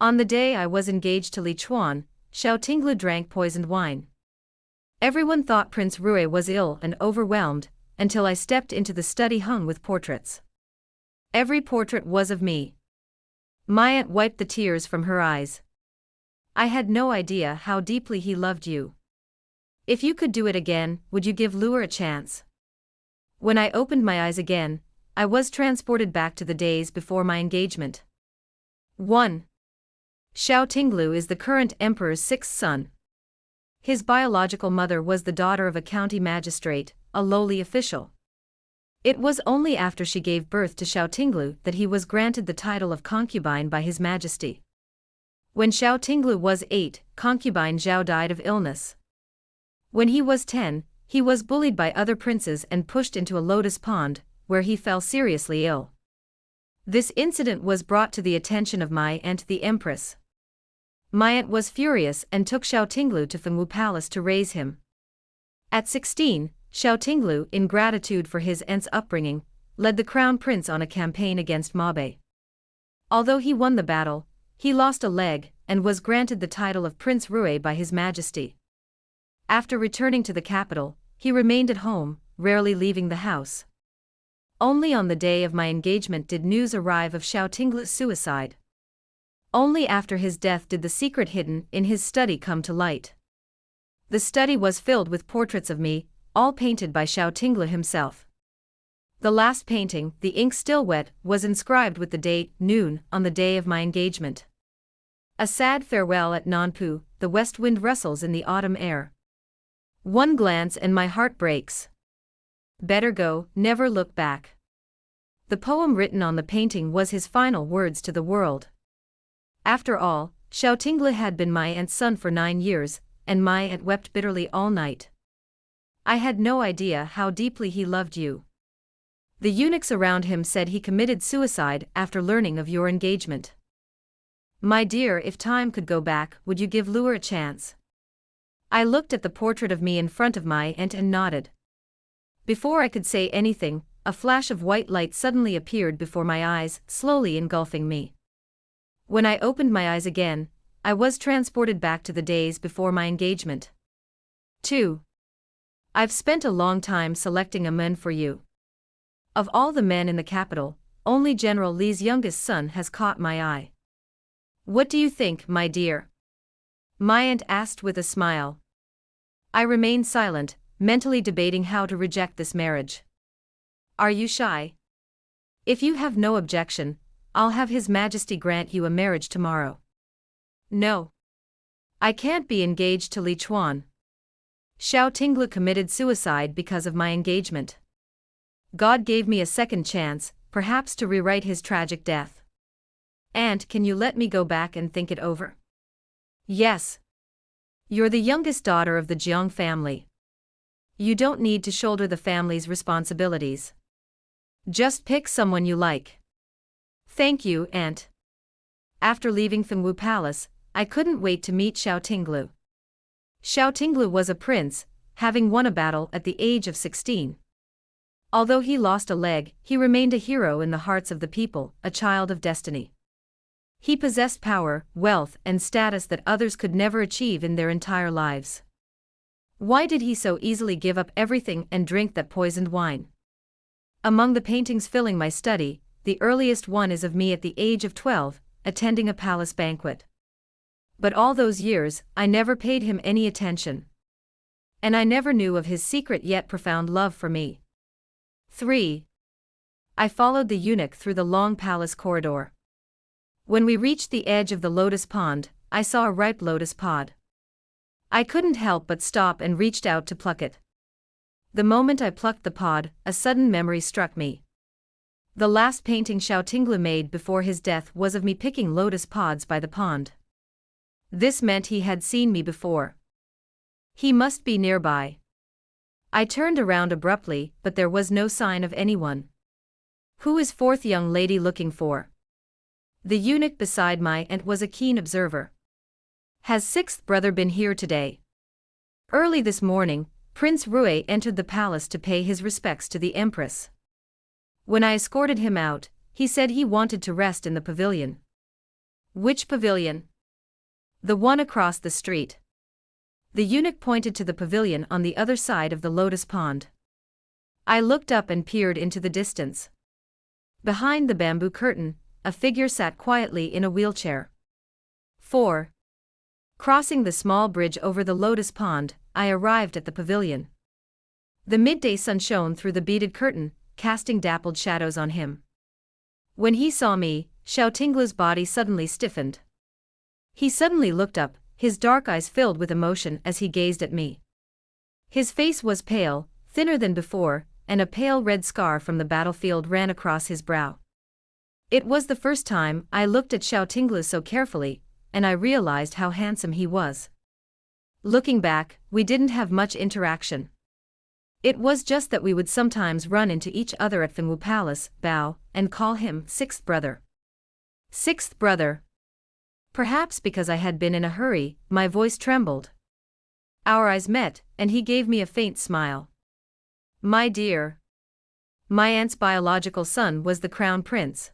On the day I was engaged to Li Chuan, Xiao Tinglu drank poisoned wine. Everyone thought Prince Rui was ill and overwhelmed, until I stepped into the study hung with portraits. Every portrait was of me. My aunt wiped the tears from her eyes. I had no idea how deeply he loved you. If you could do it again, would you give Luer a chance? When I opened my eyes again, I was transported back to the days before my engagement. 1. Xiao Tinglu is the current emperor's sixth son. His biological mother was the daughter of a county magistrate, a lowly official. It was only after she gave birth to Xiao Tinglu that he was granted the title of concubine by His Majesty. When Xiao Tinglu was 8, concubine Zhao died of illness. When he was 10, he was bullied by other princes and pushed into a lotus pond, where he fell seriously ill. This incident was brought to the attention of my aunt the empress. My aunt was furious and took Xiao Tinglu to Fengwu Palace to raise him. At 16, Xiao Tinglu, in gratitude for his aunt's upbringing, led the crown prince on a campaign against Mabe. Although he won the battle, he lost a leg and was granted the title of Prince Rui by His Majesty. After returning to the capital, he remained at home, rarely leaving the house. Only on the day of my engagement did news arrive of Xiao Tinglu's suicide. Only after his death did the secret hidden in his study come to light. The study was filled with portraits of me, all painted by Xiao Tinglu himself. The last painting, the ink still wet, was inscribed with the date, noon, on the day of my engagement. A sad farewell at Nanpu, the west wind rustles in the autumn air. One glance and my heart breaks. Better go, never look back. The poem written on the painting was his final words to the world. After all, Xiao Tinglu had been my aunt's son for 9 years, and my aunt wept bitterly all night. I had no idea how deeply he loved you. The eunuchs around him said he committed suicide after learning of your engagement. My dear, if time could go back, would you give Luer a chance? I looked at the portrait of me in front of my aunt and nodded. Before I could say anything, a flash of white light suddenly appeared before my eyes, slowly engulfing me. When I opened my eyes again, I was transported back to the days before my engagement. 2. I've spent a long time selecting a man for you. Of all the men in the capital, only General Li's youngest son has caught my eye. What do you think, my dear? My aunt asked with a smile. I remained silent, mentally debating how to reject this marriage. Are you shy? If you have no objection, I'll have His Majesty grant you a marriage tomorrow. No. I can't be engaged to Li Chuan. Xiao Tinglu committed suicide because of my engagement. God gave me a second chance, perhaps to rewrite his tragic death. Aunt, can you let me go back and think it over? Yes. You're the youngest daughter of the Jiang family. You don't need to shoulder the family's responsibilities. Just pick someone you like. Thank you, Aunt. After leaving Fengwu Palace, I couldn't wait to meet Xiao Tinglu. Xiao Tinglu was a prince, having won a battle at the age of 16. Although he lost a leg, he remained a hero in the hearts of the people, a child of destiny. He possessed power, wealth, and status that others could never achieve in their entire lives. Why did he so easily give up everything and drink that poisoned wine? Among the paintings filling my study, the earliest one is of me at the age of 12, attending a palace banquet. But all those years, I never paid him any attention. And I never knew of his secret yet profound love for me. 3. I followed the eunuch through the long palace corridor. When we reached the edge of the lotus pond, I saw a ripe lotus pod. I couldn't help but stop and reached out to pluck it. The moment I plucked the pod, a sudden memory struck me. The last painting Xiao Tinglu made before his death was of me picking lotus pods by the pond. This meant he had seen me before. He must be nearby. I turned around abruptly, but there was no sign of anyone. Who is fourth young lady looking for? The eunuch beside my aunt was a keen observer. Has sixth brother been here today? Early this morning, Prince Rui entered the palace to pay his respects to the empress. When I escorted him out, he said he wanted to rest in the pavilion. Which pavilion? The one across the street. The eunuch pointed to the pavilion on the other side of the lotus pond. I looked up and peered into the distance. Behind the bamboo curtain, a figure sat quietly in a wheelchair. 4. Crossing the small bridge over the lotus pond, I arrived at the pavilion. The midday sun shone through the beaded curtain, casting dappled shadows on him. When he saw me, Xiao Tinglu's body suddenly stiffened. He suddenly looked up, his dark eyes filled with emotion as he gazed at me. His face was pale, thinner than before, and a pale red scar from the battlefield ran across his brow. It was the first time I looked at Xiao Tinglu so carefully, and I realized how handsome he was. Looking back, we didn't have much interaction. It was just that we would sometimes run into each other at Fengwu Palace, bow, and call him sixth brother. Sixth brother. Perhaps because I had been in a hurry, my voice trembled. Our eyes met, and he gave me a faint smile. My dear. My aunt's biological son was the crown prince.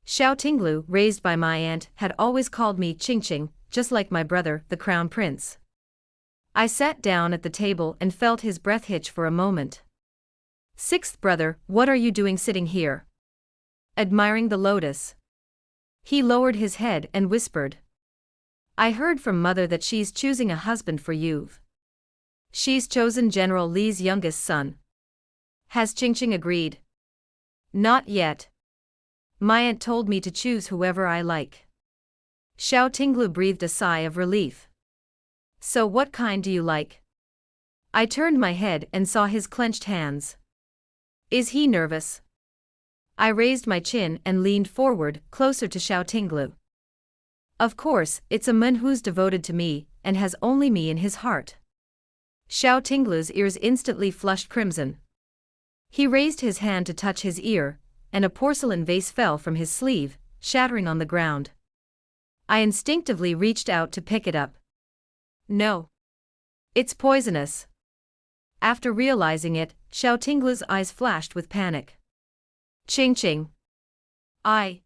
Xiao Tinglu, raised by my aunt, had always called me Qingqing, just like my brother, the crown prince. I sat down at the table and felt his breath hitch for a moment. Sixth brother, what are you doing sitting here? Admiring the lotus. He lowered his head and whispered. I heard from mother that she's choosing a husband for you. She's chosen General Li's youngest son. Has Qingqing agreed? Not yet. My aunt told me to choose whoever I like. Xiao Tinglu breathed a sigh of relief. So what kind do you like? I turned my head and saw his clenched hands. Is he nervous? I raised my chin and leaned forward, closer to Xiao Tinglu. Of course, it's a man who's devoted to me, and has only me in his heart. Xiao Tinglu's ears instantly flushed crimson. He raised his hand to touch his ear, and a porcelain vase fell from his sleeve, shattering on the ground. I instinctively reached out to pick it up. No. It's poisonous. After realizing it, Xiao Tinglu's eyes flashed with panic. Qingqing. I.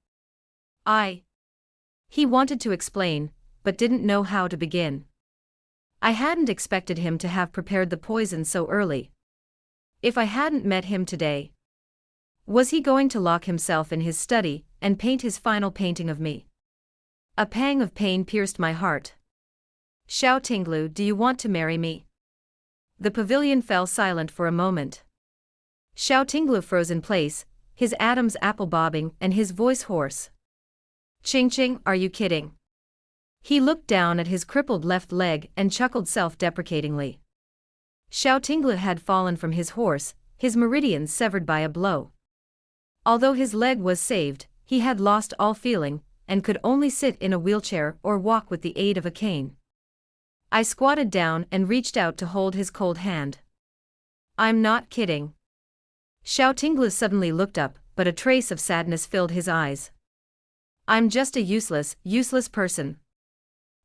He wanted to explain, but didn't know how to begin. I hadn't expected him to have prepared the poison so early. If I hadn't met him today, was he going to lock himself in his study and paint his final painting of me? A pang of pain pierced my heart. Xiao Tinglu, do you want to marry me? The pavilion fell silent for a moment. Xiao Tinglu froze in place, his Adam's apple bobbing and his voice hoarse. Qingqing, are you kidding? He looked down at his crippled left leg and chuckled self-deprecatingly. Xiao Tinglu had fallen from his horse, his meridians severed by a blow. Although his leg was saved, he had lost all feeling, and could only sit in a wheelchair or walk with the aid of a cane. I squatted down and reached out to hold his cold hand. I'm not kidding. Xiao Tinglu suddenly looked up, but a trace of sadness filled his eyes. I'm just a useless person.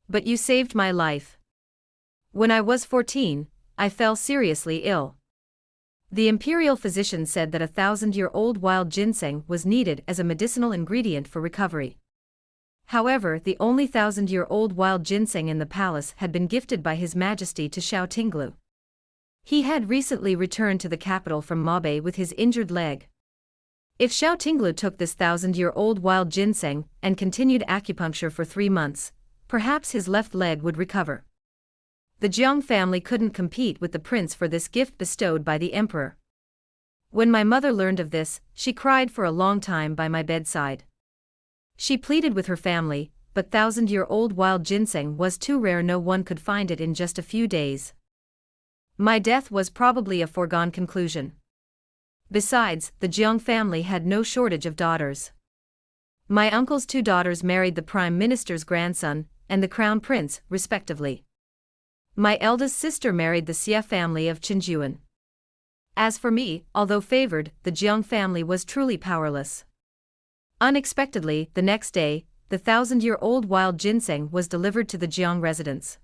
But you saved my life. When I was 14, I fell seriously ill. The imperial physician said that 1,000-year-old wild ginseng was needed as a medicinal ingredient for recovery. However, the only 1,000-year-old wild ginseng in the palace had been gifted by His Majesty to Xiao Tinglu. He had recently returned to the capital from Mabe with his injured leg. If Xiao Tinglu took this 1,000-year-old wild ginseng and continued acupuncture for 3 months, perhaps his left leg would recover. The Jiang family couldn't compete with the prince for this gift bestowed by the emperor. When my mother learned of this, she cried for a long time by my bedside. She pleaded with her family, but 1,000-year-old wild ginseng was too rare, no one could find it in just a few days. My death was probably a foregone conclusion. Besides, the Jiang family had no shortage of daughters. My uncle's 2 daughters married the prime minister's grandson and the crown prince, respectively. My eldest sister married the Xie family of Qinjuan. As for me, although favored, the Jiang family was truly powerless. Unexpectedly, the next day, the 1,000-year-old wild ginseng was delivered to the Jiang residence.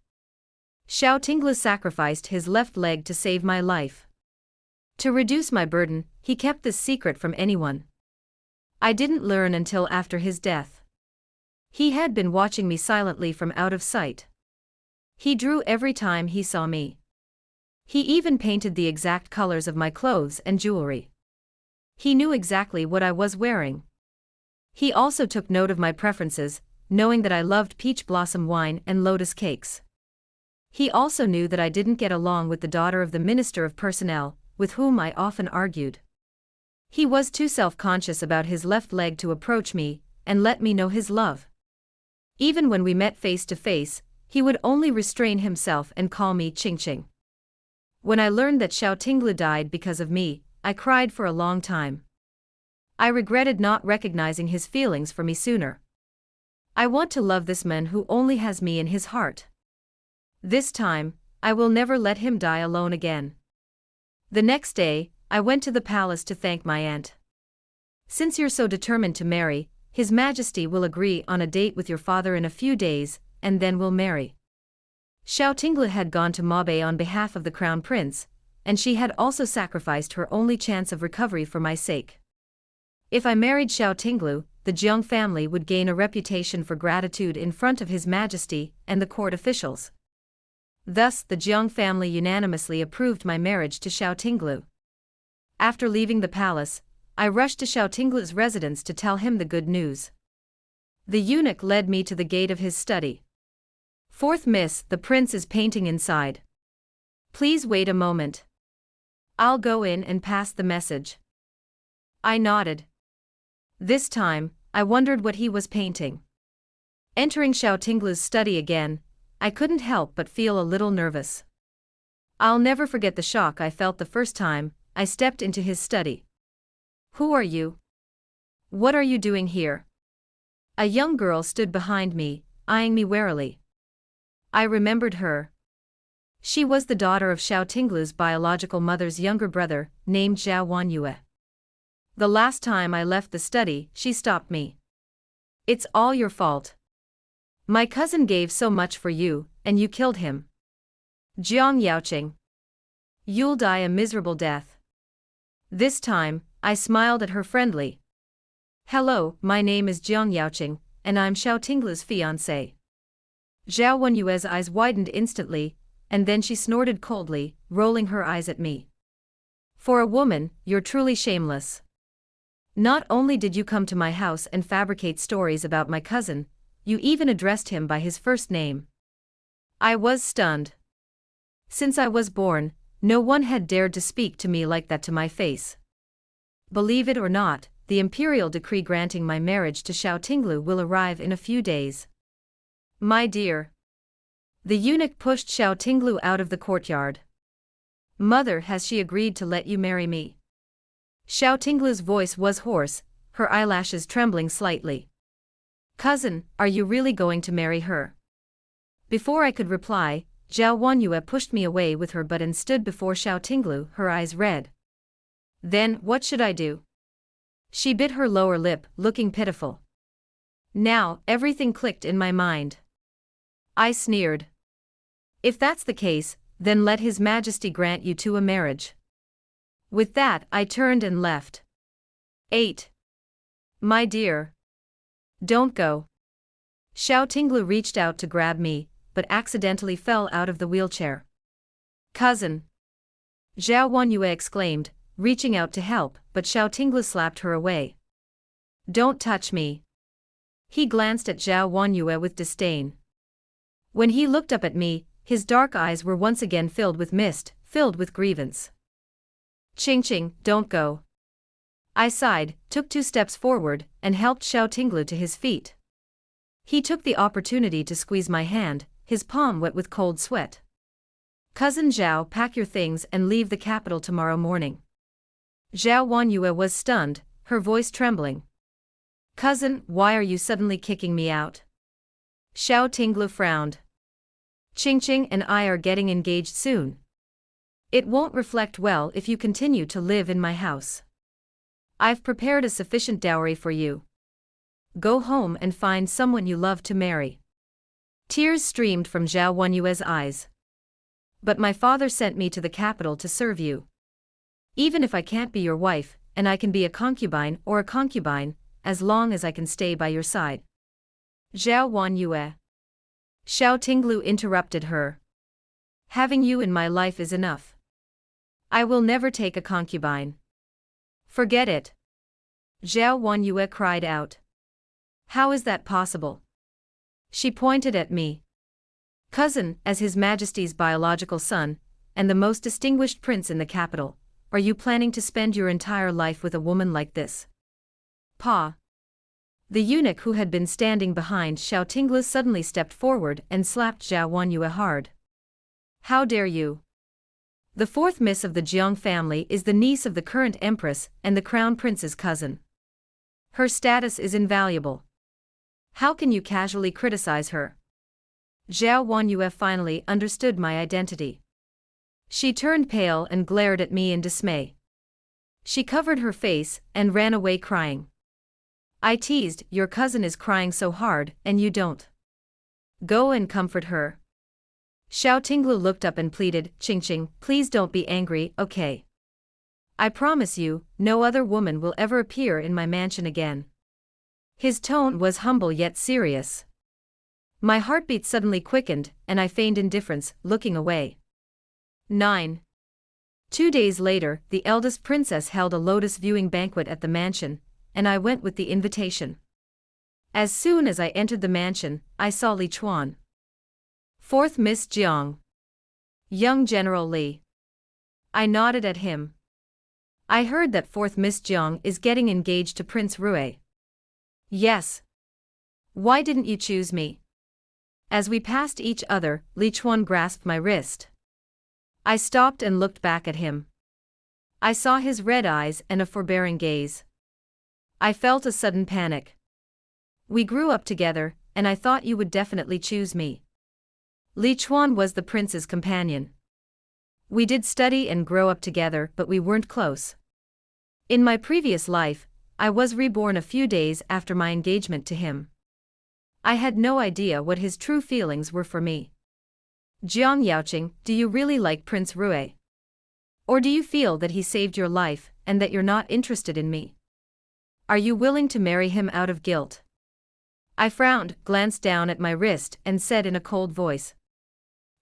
Xiao Tinglu sacrificed his left leg to save my life. To reduce my burden, he kept this secret from anyone. I didn't learn until after his death. He had been watching me silently from out of sight. He drew every time he saw me. He even painted the exact colors of my clothes and jewelry. He knew exactly what I was wearing. He also took note of my preferences, knowing that I loved peach blossom wine and lotus cakes. He also knew that I didn't get along with the daughter of the Minister of Personnel, with whom I often argued. He was too self-conscious about his left leg to approach me and let me know his love. Even when we met face to face, he would only restrain himself and call me Ching Ching. When I learned that Xiao Tinglu died because of me, I cried for a long time. I regretted not recognizing his feelings for me sooner. I want to love this man who only has me in his heart. This time, I will never let him die alone again. The next day, I went to the palace to thank my aunt. Since you're so determined to marry, His Majesty will agree on a date with your father in a few days, and then we'll marry. Xiao Tinglu had gone to Mabe on behalf of the crown prince, and she had also sacrificed her only chance of recovery for my sake. If I married Xiao Tinglu, the Jiang family would gain a reputation for gratitude in front of His Majesty and the court officials. Thus, the Jiang family unanimously approved my marriage to Xiao Tinglu. After leaving the palace, I rushed to Xiao Tinglu's residence to tell him the good news. The eunuch led me to the gate of his study. "Fourth miss, the prince is painting inside. Please wait a moment. I'll go in and pass the message." I nodded. This time, I wondered what he was painting. Entering Xiao Tinglu's study again, I couldn't help but feel a little nervous. I'll never forget the shock I felt the first time I stepped into his study. "Who are you? What are you doing here?" A young girl stood behind me, eyeing me warily. I remembered her. She was the daughter of Xiao Tinglu's biological mother's younger brother, named Zhao Wanyue. The last time I left the study, she stopped me. "It's all your fault. My cousin gave so much for you, and you killed him. Jiang Yaoqing. You'll die a miserable death." This time, I smiled at her friendly. "Hello, my name is Jiang Yaoqing, and I'm Xiao Tinglu's fiancé." Zhao Wenyue's eyes widened instantly, and then she snorted coldly, rolling her eyes at me. "For a woman, you're truly shameless. Not only did you come to my house and fabricate stories about my cousin, you even addressed him by his first name." I was stunned. Since I was born, no one had dared to speak to me like that to my face. Believe it or not, the imperial decree granting my marriage to Xiao Tinglu will arrive in a few days. "My dear." The eunuch pushed Xiao Tinglu out of the courtyard. "Mother, has she agreed to let you marry me?" Xiao Tinglu's voice was hoarse, her eyelashes trembling slightly. "Cousin, are you really going to marry her?" Before I could reply, Zhao Wanyue pushed me away with her butt and stood before Xiao Tinglu, her eyes red. "Then, what should I do?" She bit her lower lip, looking pitiful. Now, everything clicked in my mind. I sneered. "If that's the case, then let His Majesty grant you two a marriage." With that, I turned and left. 8. "My dear. Don't go." Xiao Tinglu reached out to grab me, but accidentally fell out of the wheelchair. "Cousin!" Zhao Wanyue exclaimed, reaching out to help, but Xiao Tinglu slapped her away. "Don't touch me." He glanced at Zhao Wanyue with disdain. When he looked up at me, his dark eyes were once again filled with mist, filled with grievance. "Ching Ching, don't go." I sighed, took 2 steps forward, and helped Xiao Tinglu to his feet. He took the opportunity to squeeze my hand, his palm wet with cold sweat. "Cousin Zhao, pack your things and leave the capital tomorrow morning." Zhao Wanyue was stunned, her voice trembling. "Cousin, why are you suddenly kicking me out?" Xiao Tinglu frowned. "Ching Ching and I are getting engaged soon. It won't reflect well if you continue to live in my house. I've prepared a sufficient dowry for you. Go home and find someone you love to marry." Tears streamed from Zhao Wenyue's eyes. "But my father sent me to the capital to serve you. Even if I can't be your wife, and I can be a concubine or a concubine, as long as I can stay by your side." Zhao Wanyue. Xiao Tinglu interrupted her. Having you in my life is enough. I will never take a concubine. Forget it. Zhao Wanyue cried out. How is that possible? She pointed at me. Cousin, as His Majesty's biological son, and the most distinguished prince in the capital, are you planning to spend your entire life with a woman like this? Pa. The eunuch who had been standing behind Xiao Tinglu suddenly stepped forward and slapped Zhao Wanyue hard. How dare you? The fourth miss of the Jiang family is the niece of the current empress and the crown prince's cousin. Her status is invaluable. How can you casually criticize her? Zhao Wanyue finally understood my identity. She turned pale and glared at me in dismay. She covered her face and ran away crying. I teased, your cousin is crying so hard and you don't. Go and comfort her. Xiao Tinglu looked up and pleaded, Qingqing, please don't be angry, okay? I promise you, no other woman will ever appear in my mansion again. His tone was humble yet serious. My heartbeat suddenly quickened, and I feigned indifference, looking away. 9. 2 days later, the eldest princess held a lotus viewing banquet at the mansion, and I went with the invitation. As soon as I entered the mansion, I saw Li Chuan. 4th Miss Jiang. Young General Li. I nodded at him. I heard that 4th Miss Jiang is getting engaged to Prince Rui. Yes. Why didn't you choose me? As we passed each other, Li Chuan grasped my wrist. I stopped and looked back at him. I saw his red eyes and a forbearing gaze. I felt a sudden panic. We grew up together, and I thought you would definitely choose me. Li Chuan was the prince's companion. We did study and grow up together, but we weren't close. In my previous life, I was reborn a few days after my engagement to him. I had no idea what his true feelings were for me. Jiang Yaoqing, do you really like Prince Rui? Or do you feel that he saved your life, and that you're not interested in me? Are you willing to marry him out of guilt? I frowned, glanced down at my wrist, and said in a cold voice.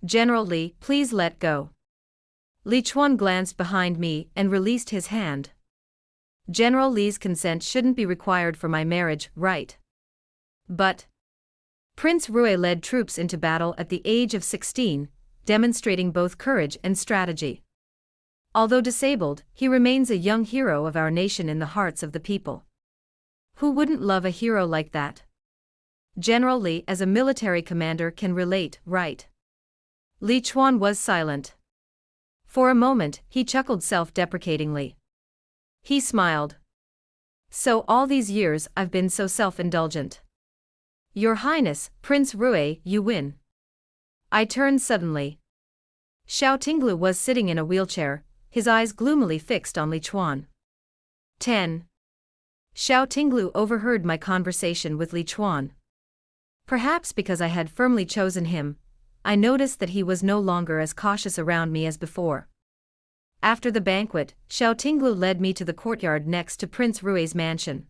General Li, please let go. Li Chuan glanced behind me and released his hand. General Li's consent shouldn't be required for my marriage, right? But Prince Rui led troops into battle at the age of 16, demonstrating both courage and strategy. Although disabled, he remains a young hero of our nation in the hearts of the people. Who wouldn't love a hero like that? General Li, as a military commander, can relate, right? Li Chuan was silent. For a moment, he chuckled self-deprecatingly. He smiled. So all these years I've been so self-indulgent. Your Highness, Prince Rui, you win. I turned suddenly. Xiao Tinglu was sitting in a wheelchair, his eyes gloomily fixed on Li Chuan. 10. Xiao Tinglu overheard my conversation with Li Chuan. Perhaps because I had firmly chosen him, I noticed that he was no longer as cautious around me as before. After the banquet, Xiao Tinglu led me to the courtyard next to Prince Rui's mansion.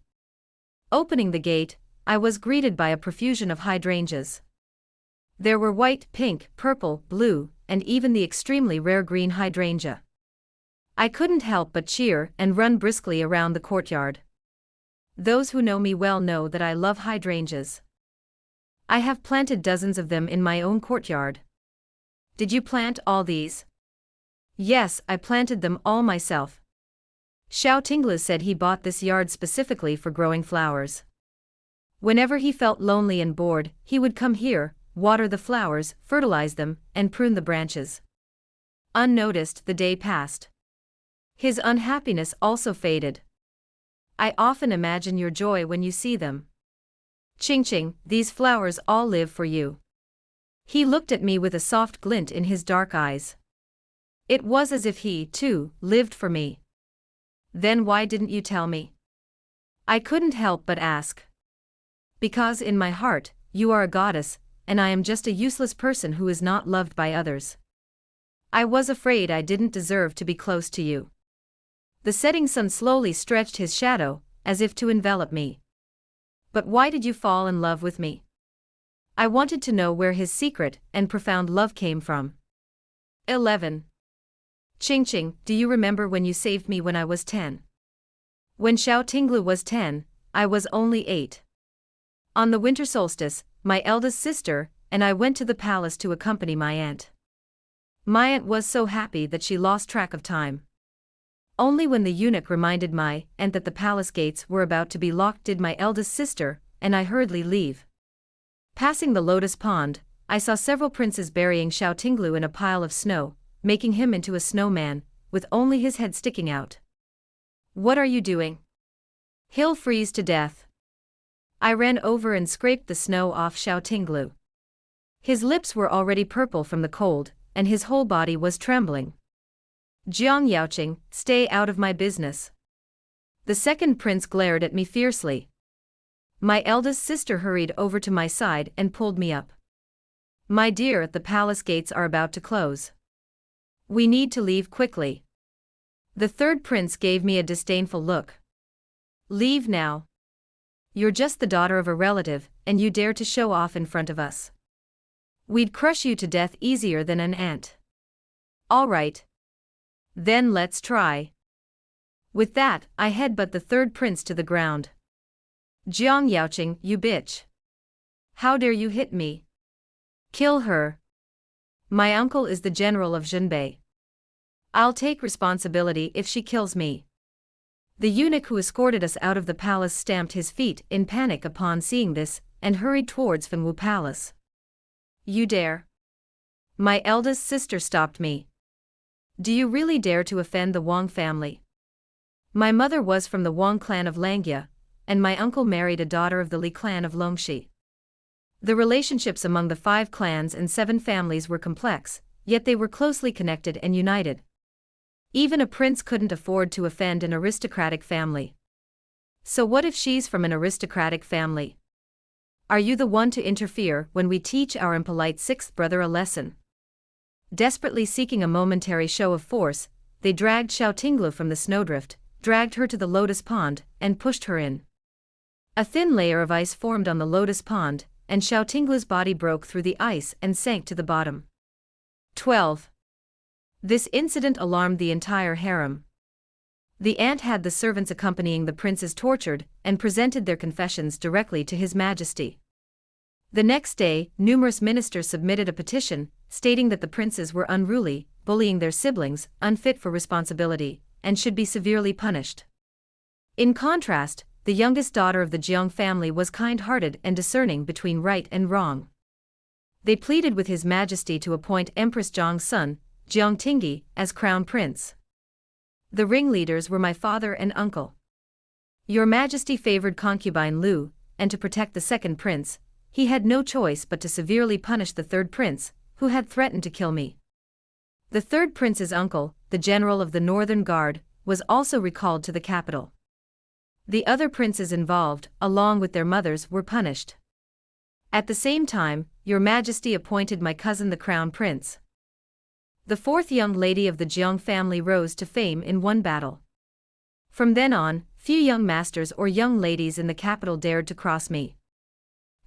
Opening the gate, I was greeted by a profusion of hydrangeas. There were white, pink, purple, blue, and even the extremely rare green hydrangea. I couldn't help but cheer and run briskly around the courtyard. Those who know me well know that I love hydrangeas. I have planted dozens of them in my own courtyard. Did you plant all these? Yes, I planted them all myself. Xiao Tinglu said he bought this yard specifically for growing flowers. Whenever he felt lonely and bored, he would come here, water the flowers, fertilize them, and prune the branches. Unnoticed, the day passed. His unhappiness also faded. I often imagine your joy when you see them. Qingqing, these flowers all live for you. He looked at me with a soft glint in his dark eyes. It was as if he, too, lived for me. Then why didn't you tell me? I couldn't help but ask. Because in my heart, you are a goddess, and I am just a useless person who is not loved by others. I was afraid I didn't deserve to be close to you. The setting sun slowly stretched his shadow, as if to envelop me. But why did you fall in love with me? I wanted to know where his secret and profound love came from. 11. Ching, do you remember when you saved me when I was 10? When Xiao Tinglu was 10, I was only 8. On the winter solstice, my eldest sister and I went to the palace to accompany my aunt. My aunt was so happy that she lost track of time. Only when the eunuch reminded my aunt that the palace gates were about to be locked did my eldest sister and I hurriedly leave. Passing the lotus pond, I saw several princes burying Xiao Tinglu in a pile of snow, making him into a snowman, with only his head sticking out. What are you doing? He'll freeze to death. I ran over and scraped the snow off Xiao Tinglu. His lips were already purple from the cold, and his whole body was trembling. Jiang Yaoqing, stay out of my business. The second prince glared at me fiercely. My eldest sister hurried over to my side and pulled me up. My dear, the palace gates are about to close. We need to leave quickly. The third prince gave me a disdainful look. Leave now. You're just the daughter of a relative, and you dare to show off in front of us. We'd crush you to death easier than an ant. All right. Then let's try. With that, I headbutt the third prince to the ground. Jiang Yaoqing, you bitch. How dare you hit me? Kill her. My uncle is the general of Zhenbei. I'll take responsibility if she kills me. The eunuch who escorted us out of the palace stamped his feet in panic upon seeing this and hurried towards Fengwu Palace. You dare? My eldest sister stopped me. Do you really dare to offend the Wang family? My mother was from the Wang clan of Langya, and my uncle married a daughter of the Li clan of Longxi. The relationships among the 5 clans and 7 families were complex, yet they were closely connected and united. Even a prince couldn't afford to offend an aristocratic family. So what if she's from an aristocratic family? Are you the one to interfere when we teach our impolite 6th brother a lesson? Desperately seeking a momentary show of force, they dragged Xiao Tinglu from the snowdrift, dragged her to the lotus pond, and pushed her in. A thin layer of ice formed on the lotus pond, and Xiao Tinglu's body broke through the ice and sank to the bottom. 12. This incident alarmed the entire harem. The aunt had the servants accompanying the princes tortured and presented their confessions directly to His Majesty. The next day, numerous ministers submitted a petition, stating that the princes were unruly, bullying their siblings, unfit for responsibility, and should be severely punished. In contrast, the youngest daughter of the Jiang family was kind-hearted and discerning between right and wrong. They pleaded with His Majesty to appoint Empress Zhang's son, Jiang Tingyi, as crown prince. The ringleaders were my father and uncle. Your Majesty favored concubine Lu, and to protect the second prince, he had no choice but to severely punish the third prince, who had threatened to kill me. The third prince's uncle, the general of the Northern Guard, was also recalled to the capital. The other princes involved, along with their mothers, were punished. At the same time, Your Majesty appointed my cousin the crown prince. The 4th young lady of the Jiang family rose to fame in one battle. From then on, few young masters or young ladies in the capital dared to cross me.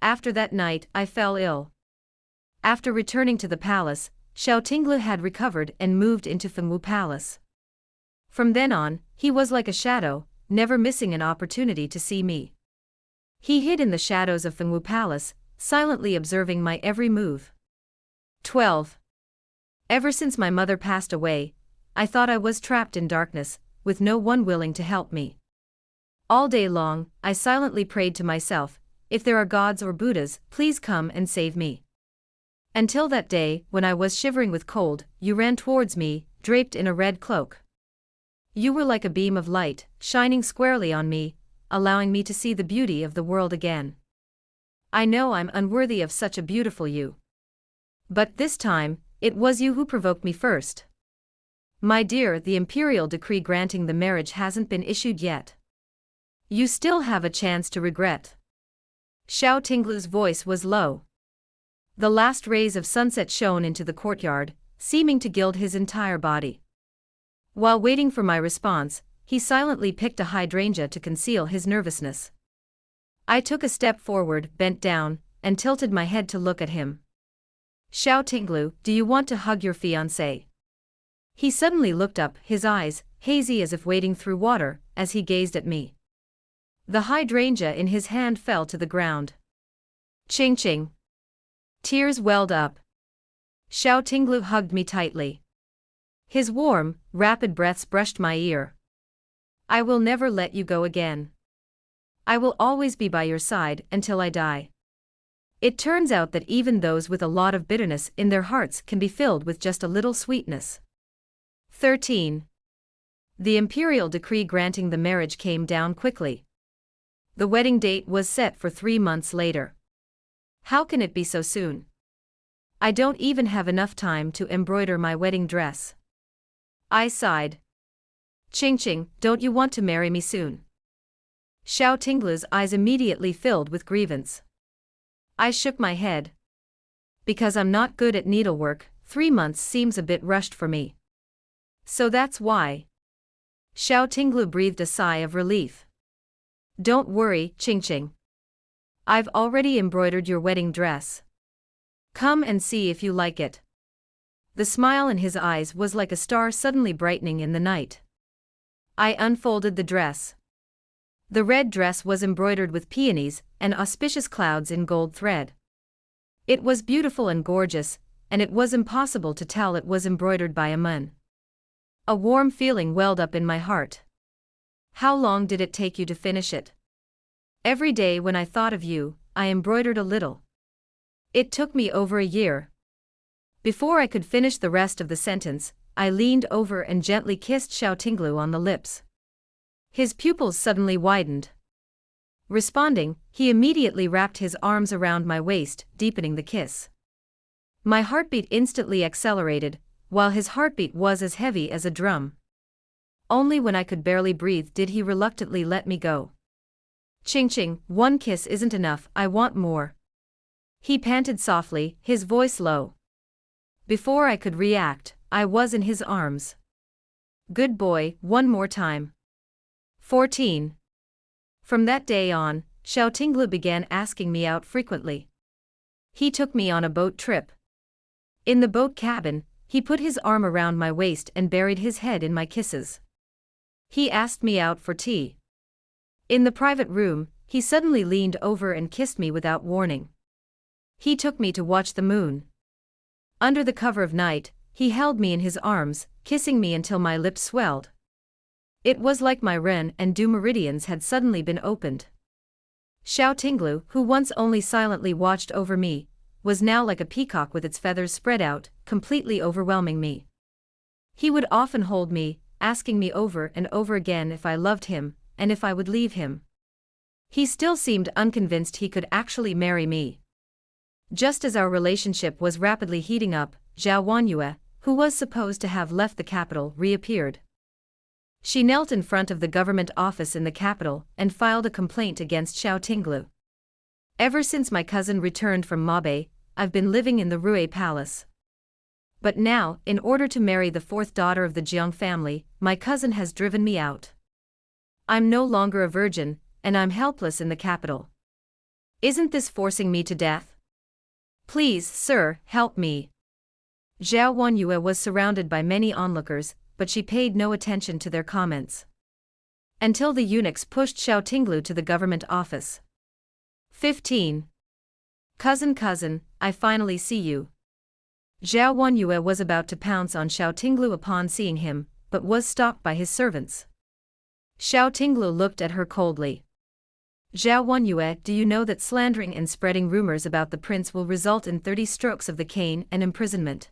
After that night, I fell ill. After returning to the palace, Xiao Tinglu had recovered and moved into Fengwu Palace. From then on, he was like a shadow, never missing an opportunity to see me. He hid in the shadows of Fengwu Palace, silently observing my every move. 12. Ever since my mother passed away, I thought I was trapped in darkness, with no one willing to help me. All day long, I silently prayed to myself, if there are gods or Buddhas, please come and save me. Until that day, when I was shivering with cold, you ran towards me, draped in a red cloak. You were like a beam of light, shining squarely on me, allowing me to see the beauty of the world again. I know I'm unworthy of such a beautiful you. But this time, it was you who provoked me first. My dear, the imperial decree granting the marriage hasn't been issued yet. You still have a chance to regret. Xiao Tinglu's voice was low. The last rays of sunset shone into the courtyard, seeming to gild his entire body. While waiting for my response, he silently picked a hydrangea to conceal his nervousness. I took a step forward, bent down, and tilted my head to look at him. Xiao Tinglu, do you want to hug your fiancé? He suddenly looked up, his eyes, hazy as if wading through water, as he gazed at me. The hydrangea in his hand fell to the ground. Ching ching. Tears welled up. Xiao Tinglu hugged me tightly. His warm, rapid breaths brushed my ear. I will never let you go again. I will always be by your side until I die. It turns out that even those with a lot of bitterness in their hearts can be filled with just a little sweetness. 13. The imperial decree granting the marriage came down quickly. The wedding date was set for 3 months later. How can it be so soon? I don't even have enough time to embroider my wedding dress. I sighed. Ching ching, don't you want to marry me soon? Xiao Tinglu's eyes immediately filled with grievance. I shook my head. Because I'm not good at needlework, 3 months seems a bit rushed for me. So that's why. Xiao Tinglu breathed a sigh of relief. Don't worry, Ching Ching. I've already embroidered your wedding dress. Come and see if you like it. The smile in his eyes was like a star suddenly brightening in the night. I unfolded the dress. The red dress was embroidered with peonies and auspicious clouds in gold thread. It was beautiful and gorgeous, and it was impossible to tell it was embroidered by a man. A warm feeling welled up in my heart. How long did it take you to finish it? Every day when I thought of you, I embroidered a little. It took me over a year. Before I could finish the rest of the sentence, I leaned over and gently kissed Xiao Tinglu on the lips. His pupils suddenly widened. Responding, he immediately wrapped his arms around my waist, deepening the kiss. My heartbeat instantly accelerated, while his heartbeat was as heavy as a drum. Only when I could barely breathe did he reluctantly let me go. Ching Ching, 1 kiss isn't enough, I want more. He panted softly, his voice low. Before I could react, I was in his arms. Good boy, 1 more time. 14. From that day on, Xiao Tinglu began asking me out frequently. He took me on a boat trip. In the boat cabin, he put his arm around my waist and buried his head in my kisses. He asked me out for tea. In the private room, he suddenly leaned over and kissed me without warning. He took me to watch the moon. Under the cover of night, he held me in his arms, kissing me until my lips swelled. It was like my ren and du meridians had suddenly been opened. Xiao Tinglu, who once only silently watched over me, was now like a peacock with its feathers spread out, completely overwhelming me. He would often hold me, asking me over and over again if I loved him, and if I would leave him. He still seemed unconvinced he could actually marry me. Just as our relationship was rapidly heating up, Zhao Wanyue, who was supposed to have left the capital, reappeared. She knelt in front of the government office in the capital and filed a complaint against Xiao Tinglu. Ever since my cousin returned from Mabe, I've been living in the Rue Palace. But now, in order to marry the 4th daughter of the Jiang family, my cousin has driven me out. I'm no longer a virgin, and I'm helpless in the capital. Isn't this forcing me to death? Please, sir, help me. Zhao Wanyue was surrounded by many onlookers, but she paid no attention to their comments. Until the eunuchs pushed Xiao Tinglu to the government office. 15. Cousin, I finally see you. Zhao Wanyue was about to pounce on Xiao Tinglu upon seeing him, but was stopped by his servants. Xiao Tinglu looked at her coldly. Zhao Wanyue, do you know that slandering and spreading rumors about the prince will result in 30 strokes of the cane and imprisonment?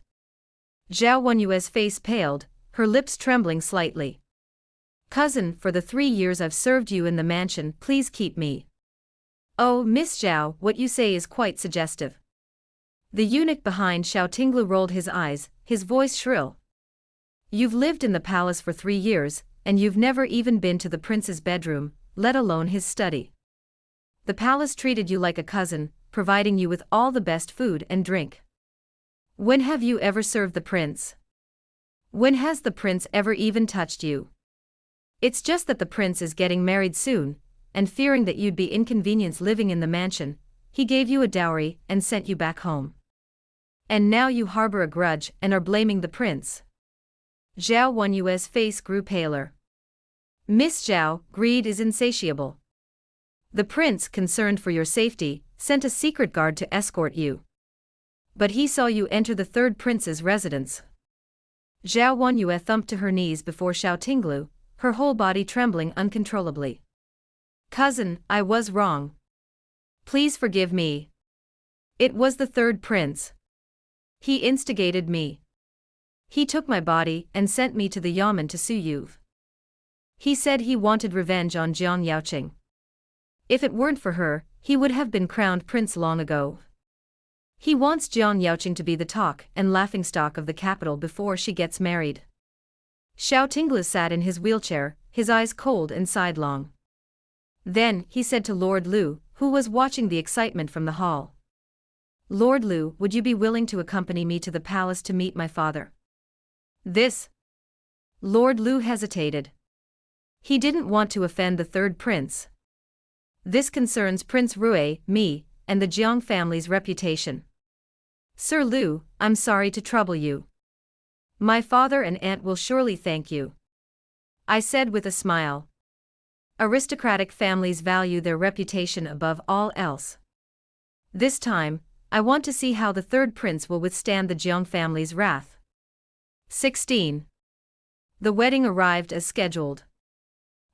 Zhao Wanyue's face paled, her lips trembling slightly. Cousin, for the 3 years I've served you in the mansion, please keep me. Oh, Miss Zhao, what you say is quite suggestive. The eunuch behind Xiao Tinglu rolled his eyes, his voice shrill. You've lived in the palace for 3 years, and you've never even been to the prince's bedroom, let alone his study. The palace treated you like a cousin, providing you with all the best food and drink. When have you ever served the prince? When has the prince ever even touched you? It's just that the prince is getting married soon, and fearing that you'd be inconvenienced living in the mansion, he gave you a dowry and sent you back home. And now you harbor a grudge and are blaming the prince. Xiao Wenyue's face grew paler. Miss Xiao, greed is insatiable. The prince, concerned for your safety, sent a secret guard to escort you. But he saw you enter the third prince's residence. Xiao Wenyue thumped to her knees before Xiao Tinglu, her whole body trembling uncontrollably. Cousin, I was wrong. Please forgive me. It was the third prince. He instigated me. He took my body and sent me to the yamen to sue you. He said he wanted revenge on Jiang Yaoqing. If it weren't for her, he would have been crowned prince long ago. He wants Jiang Yaoqing to be the talk and laughingstock of the capital before she gets married. Xiao Tinglu sat in his wheelchair, his eyes cold and sidelong. Then, he said to Lord Lu, who was watching the excitement from the hall. Lord Lu, would you be willing to accompany me to the palace to meet my father? This. Lord Lu hesitated. He didn't want to offend the third prince. This concerns Prince Rue, me, and the Jiang family's reputation. Sir Lu, I'm sorry to trouble you. My father and aunt will surely thank you. I said with a smile. Aristocratic families value their reputation above all else. This time, I want to see how the third prince will withstand the Jiang family's wrath. 16. The wedding arrived as scheduled.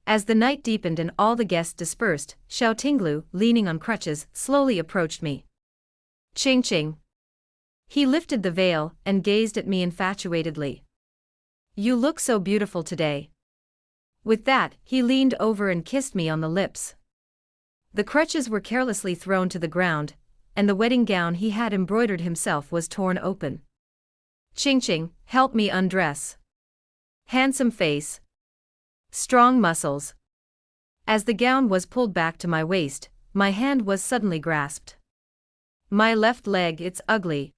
As the night deepened and all the guests dispersed, Xiao Tinglu, leaning on crutches, slowly approached me. Ching ching. He lifted the veil and gazed at me infatuatedly. You look so beautiful today. With that, he leaned over and kissed me on the lips. The crutches were carelessly thrown to the ground, and the wedding gown he had embroidered himself was torn open. Ching ching, help me undress. Handsome face. Strong muscles. As the gown was pulled back to my waist, my hand was suddenly grasped. My left leg, it's ugly.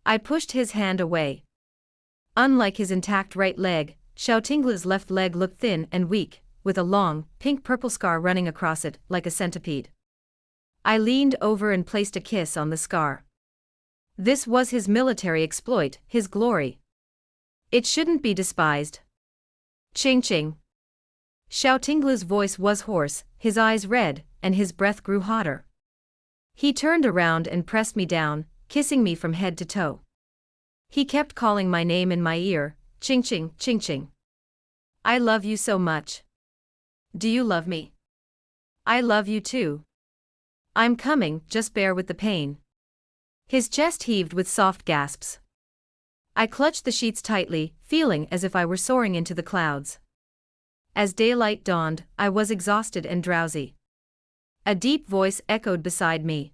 I pushed his hand away. Unlike his intact right leg, Xiao Tinglu's left leg looked thin and weak, with a long, pink-purple scar running across it, like a centipede. I leaned over and placed a kiss on the scar. This was his military exploit, his glory. It shouldn't be despised. Ching ching. Xiao Tinglu's voice was hoarse, his eyes red, and his breath grew hotter. He turned around and pressed me down, kissing me from head to toe. He kept calling my name in my ear, ching ching, ching ching. I love you so much. Do you love me? I love you too. I'm coming, just bear with the pain. His chest heaved with soft gasps. I clutched the sheets tightly, feeling as if I were soaring into the clouds. As daylight dawned, I was exhausted and drowsy. A deep voice echoed beside me.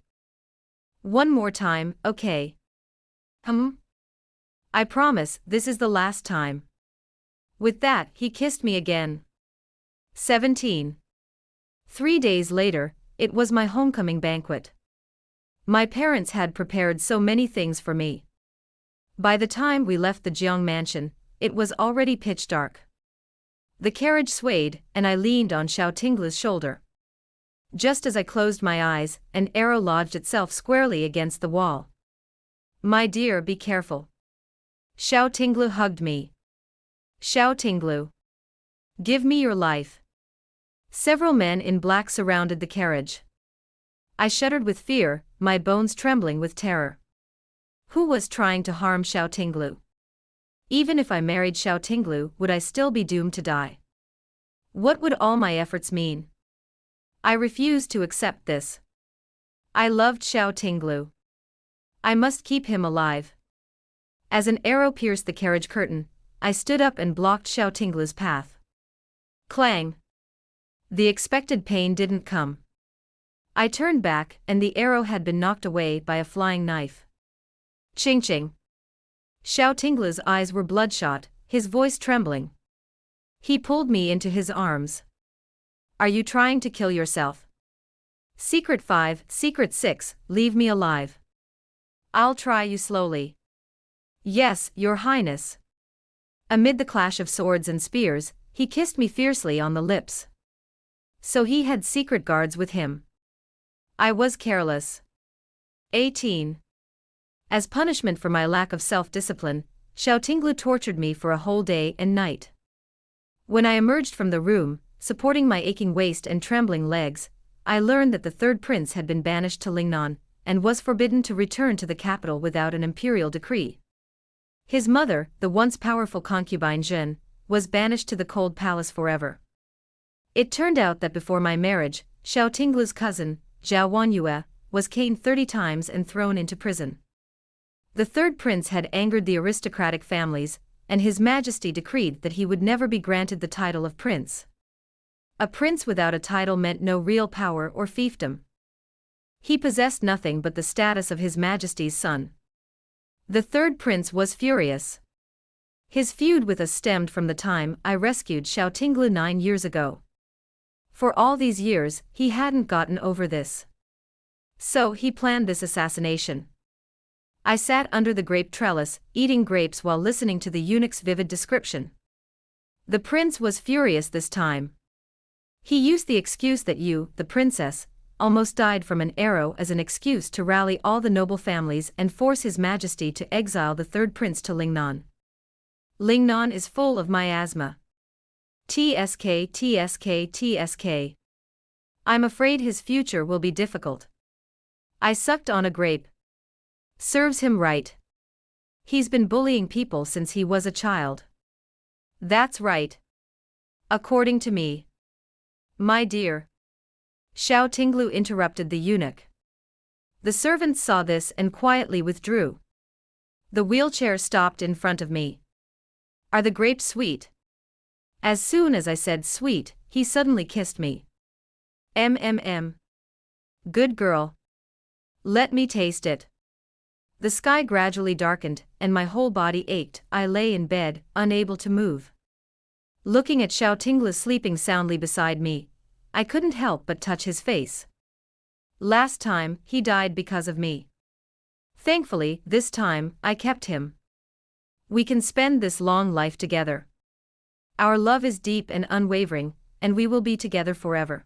One more time, okay? I promise, this is the last time. With that, he kissed me again. 17. 3 days later, it was my homecoming banquet. My parents had prepared so many things for me. By the time we left the Jiang mansion, it was already pitch dark. The carriage swayed, and I leaned on Xiao Tinglu's shoulder. Just as I closed my eyes, an arrow lodged itself squarely against the wall. My dear, be careful. Xiao Tinglu hugged me. Xiao Tinglu. Give me your life. Several men in black surrounded the carriage. I shuddered with fear, my bones trembling with terror. Who was trying to harm Xiao Tinglu? Even if I married Xiao Tinglu, would I still be doomed to die? What would all my efforts mean? I refused to accept this. I loved Xiao Tinglu. I must keep him alive. As an arrow pierced the carriage curtain, I stood up and blocked Xiao Tinglu's path. Clang! The expected pain didn't come. I turned back, and the arrow had been knocked away by a flying knife. Ching ching! Xiao Tinglu's eyes were bloodshot, his voice trembling. He pulled me into his arms. Are you trying to kill yourself? Secret 5, Secret 6, leave me alive. I'll try you slowly. Yes, Your Highness. Amid the clash of swords and spears, he kissed me fiercely on the lips. So he had secret guards with him. I was careless. 18. As punishment for my lack of self-discipline, Xiao Tinglu tortured me for a whole day and night. When I emerged from the room, supporting my aching waist and trembling legs, I learned that the third prince had been banished to Lingnan, and was forbidden to return to the capital without an imperial decree. His mother, the once powerful concubine Zhen, was banished to the cold palace forever. It turned out that before my marriage, Xiao Tinglu's cousin, Zhao Wanyue, was caned 30 times and thrown into prison. The third prince had angered the aristocratic families, and His Majesty decreed that he would never be granted the title of prince. A prince without a title meant no real power or fiefdom. He possessed nothing but the status of His Majesty's son. The third prince was furious. His feud with us stemmed from the time I rescued Xiao Tinglu 9 years ago. For all these years, he hadn't gotten over this. So he planned this assassination. I sat under the grape trellis, eating grapes while listening to the eunuch's vivid description. The prince was furious this time. He used the excuse that you, the princess, almost died from an arrow as an excuse to rally all the noble families and force His Majesty to exile the third prince to Lingnan. Lingnan is full of miasma. TSK, TSK, TSK. I'm afraid his future will be difficult. I sucked on a grape. Serves him right. He's been bullying people since he was a child. That's right. According to me. My dear. Xiao Tinglu interrupted the eunuch. The servants saw this and quietly withdrew. The wheelchair stopped in front of me. Are the grapes sweet? As soon as I said sweet, he suddenly kissed me. Good girl. Let me taste it. The sky gradually darkened, and my whole body ached. I lay in bed, unable to move. Looking at Xiao Tinglu sleeping soundly beside me, I couldn't help but touch his face. Last time, he died because of me. Thankfully, this time, I kept him. We can spend this long life together. Our love is deep and unwavering, and we will be together forever.